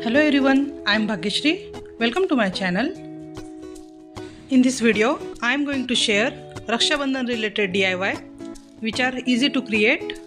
Hello everyone, I am Bhagyashree. Welcome to my channel. In this video, I am going to share Raksha Bandhan related DIY which are easy to create.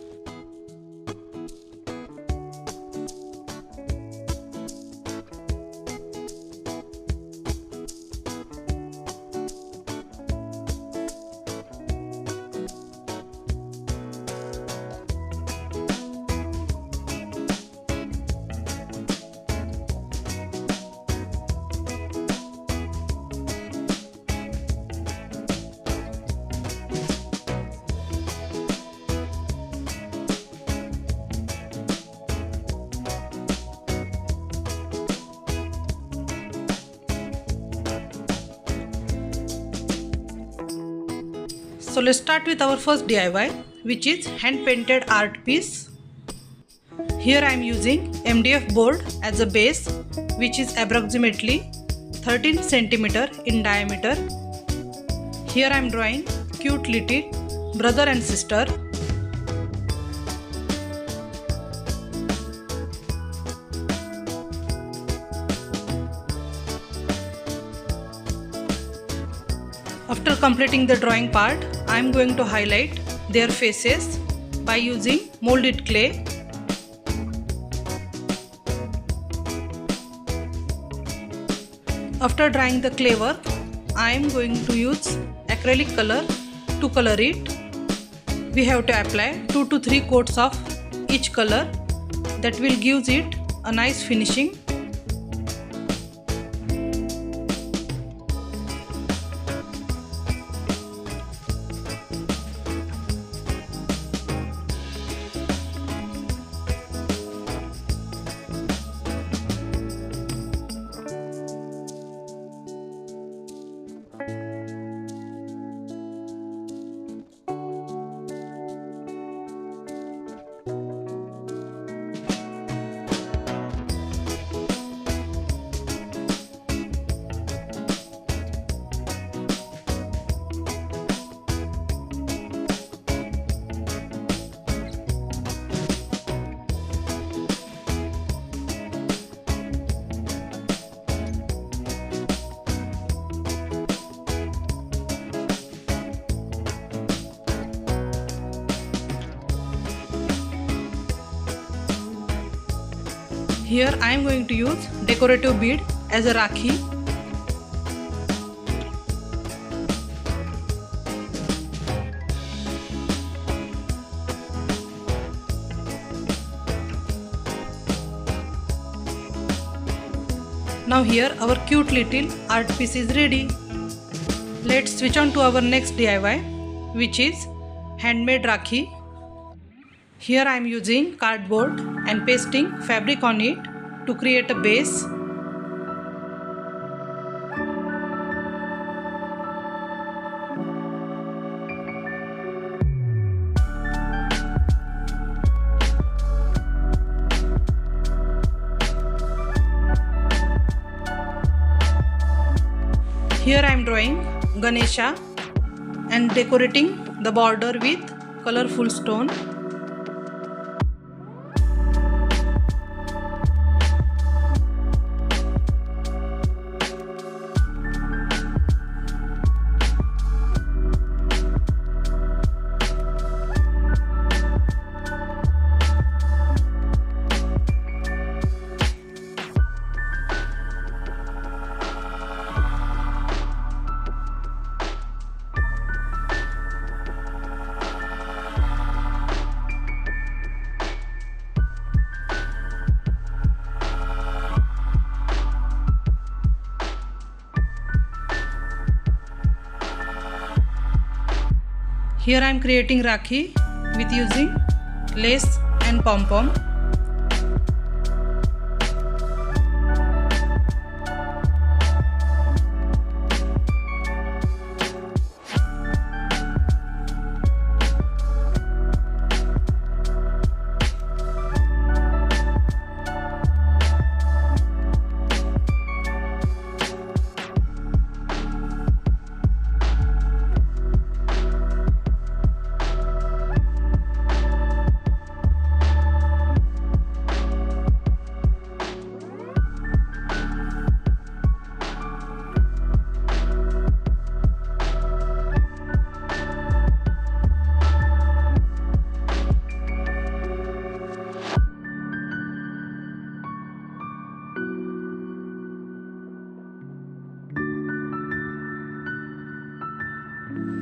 So let's start with our first DIY, which is hand painted art piece. Here I am using MDF board as a base, which is approximately 13 cm in diameter. Here I am drawing cute little brother and sister. After completing the drawing part, I am going to highlight their faces by using molded clay. After drying the clay work, I am going to use acrylic color to color it. We have to apply 2 to 3 coats of each color. That will give it a nice finishing. Here I am going to use decorative bead as a Rakhi. Now here our cute little art piece is ready. Let's switch on to our next DIY, which is handmade Rakhi. Here I am using cardboard and pasting fabric on it to create a base. Here I am drawing Ganesha and decorating the border with colorful stone. Here I am creating Rakhi with using lace and pom-pom.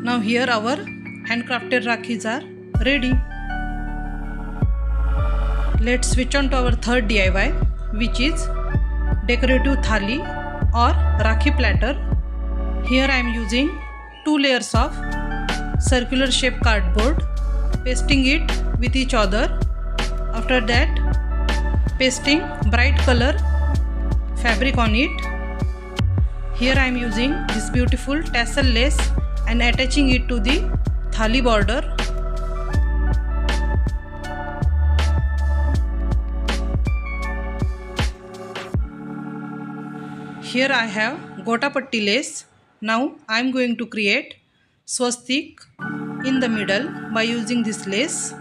Now here our handcrafted Rakhis are ready. Let's switch on to our third DIY, which is decorative thali or Rakhi platter. Here I am using 2 layers of circular shape cardboard, pasting it with each other. After that, pasting bright color fabric on it. Here I am using this beautiful tassel lace and attaching it to the thali border. Here I have gota patti lace. Now I am going to create swastik in the middle by using this lace.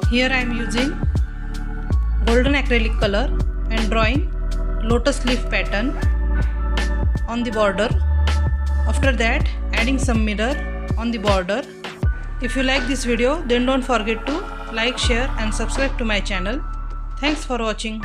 Here I am using golden acrylic color and drawing lotus leaf pattern on the border. After that, adding some mirror on the border. If you like this video, then don't forget to like, share and subscribe to my channel. Thanks for watching.